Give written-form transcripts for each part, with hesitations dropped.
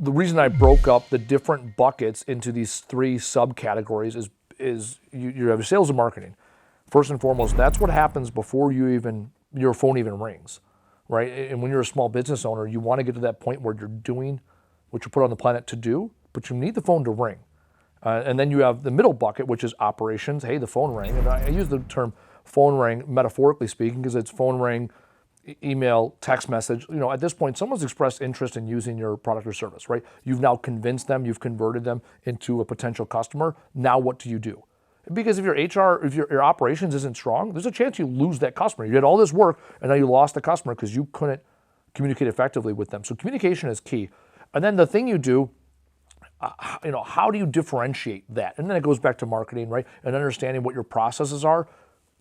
The reason I broke up the different buckets into these three subcategories is you have sales and marketing. First and foremost, that's what happens before your phone even rings, right? And when you're a small business owner, you want to get to that point where you're doing what you put on the planet to do, but you need the phone to ring. And then you have the middle bucket, which is operations. Hey, the phone rang. And I use the term phone ring metaphorically speaking because it's phone ring, email, text message. At this point, someone's expressed interest in using your product or service, right? You've now convinced them, you've converted them into a potential customer. Now what do you do? Because if your HR, if your operations isn't strong, there's a chance you lose that customer. You did all this work and now you lost the customer because you couldn't communicate effectively with them. So communication is key. And then the thing you do, how do you differentiate that? And then it goes back to marketing, right? And understanding what your processes are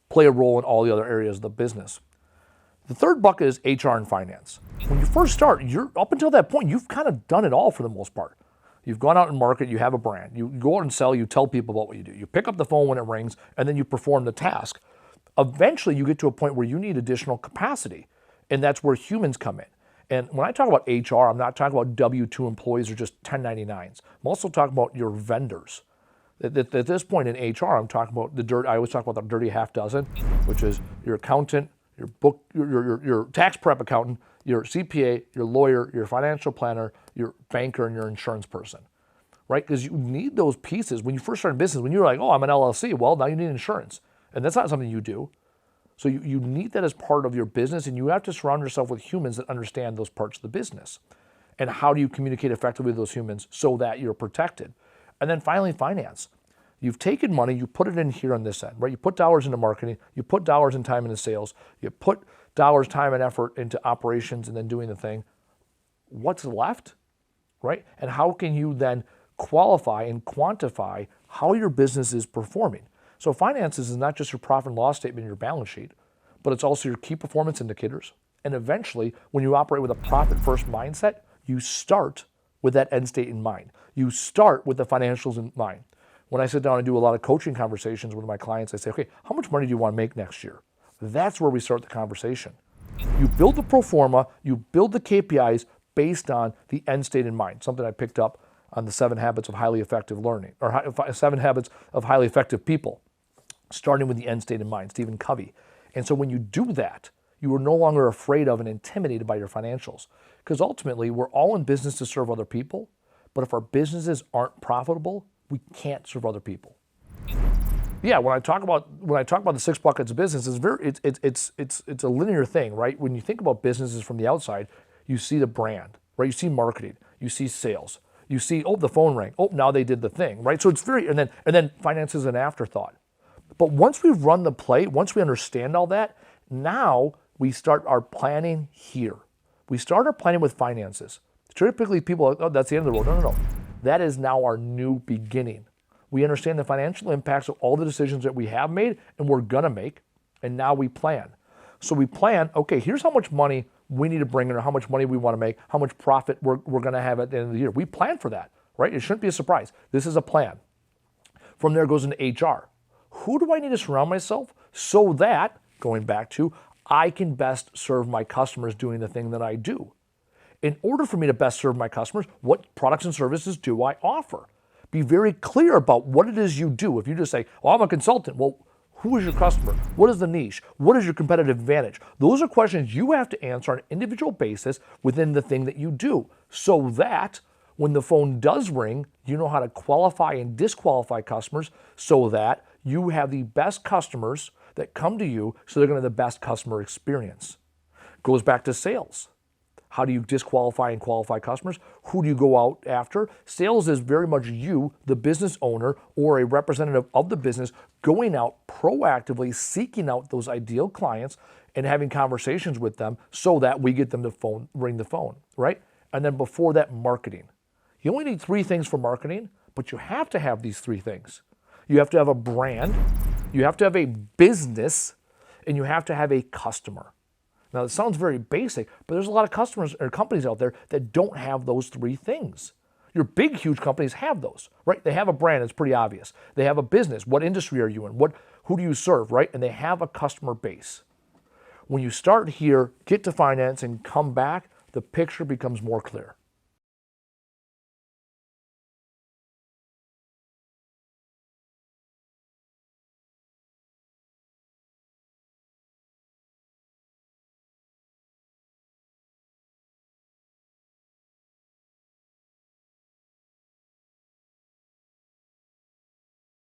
play a role in all the other areas of the business. The third bucket is HR and finance. When you first start, up until that point, you've kind of done it all for the most part. You've gone out and market, you have a brand. You go out and sell, you tell people about what you do. You pick up the phone when it rings, and then you perform the task. Eventually, you get to a point where you need additional capacity, and that's where humans come in. And when I talk about HR, I'm not talking about W-2 employees or just 1099s. I'm also talking about your vendors. At this point in HR, I'm talking about I always talk about the dirty half dozen, which is your accountant, your tax prep accountant, your CPA, your lawyer, your financial planner, your banker, and your insurance person, right? Because you need those pieces. When you first start in business, when you're like, oh, I'm an LLC, well, now you need insurance. And that's not something you do. So you need that as part of your business, and you have to surround yourself with humans that understand those parts of the business. And how do you communicate effectively with those humans so that you're protected? And then finally, finance. You've taken money, you put it in here on this end, right? You put dollars into marketing, you put dollars and time into sales, you put dollars, time, and effort into operations and then doing the thing. What's left, right? And how can you then qualify and quantify how your business is performing? So finances is not just your profit and loss statement and your balance sheet, but it's also your key performance indicators. And eventually, when you operate with a profit-first mindset, you start with that end state in mind. You start with the financials in mind. When I sit down and do a lot of coaching conversations with my clients, I say, okay, how much money do you want to make next year? That's where we start the conversation. You build the pro forma, you build the KPIs based on the end state in mind, something I picked up on the 7 Habits of Highly Effective Learning, or 7 Habits of Highly Effective People, starting with the end state in mind, Stephen Covey. And so when you do that, you are no longer afraid of and intimidated by your financials. Because ultimately, we're all in business to serve other people, but if our businesses aren't profitable, we can't serve other people. Yeah, when I talk about the 6 buckets of business, it's a linear thing, right? When you think about businesses from the outside, you see the brand, right? You see marketing, you see sales, you see, oh, the phone rang, oh, now they did the thing, right? So it's and then finance is an afterthought. But once we've run the play, once we understand all that, now we start our planning here. We start our planning with finances. Typically, people are, oh, that's the end of the road. No. That is now our new beginning. We understand the financial impacts of all the decisions that we have made and we're going to make, and now we plan. So we plan, okay, here's how much money we need to bring in or how much money we want to make, how much profit we're going to have at the end of the year. We plan for that, right? It shouldn't be a surprise. This is a plan. From there goes into HR. Who do I need to surround myself so that, going back to, I can best serve my customers doing the thing that I do? In order for me to best serve my customers, what products and services do I offer? Be very clear about what it is you do. If you just say, well, I'm a consultant, well, who is your customer? What is the niche? What is your competitive advantage? Those are questions you have to answer on an individual basis within the thing that you do, so that when the phone does ring, you know how to qualify and disqualify customers so that you have the best customers that come to you so they're going to have the best customer experience. Goes back to sales. How do you disqualify and qualify customers? Who do you go out after? Sales is very much you, the business owner, or a representative of the business, going out proactively, seeking out those ideal clients and having conversations with them so that we get them to ring the phone, right? And then before that, marketing. You only need 3 things for marketing, but you have to have these 3 things. You have to have a brand, you have to have a business, and you have to have a customer. Now, it sounds very basic, but there's a lot of customers or companies out there that don't have those 3 things. Your big, huge companies have those, right? They have a brand, it's pretty obvious. They have a business. What industry are you in? Who do you serve, right? And they have a customer base. When you start here, get to finance, and come back, the picture becomes more clear.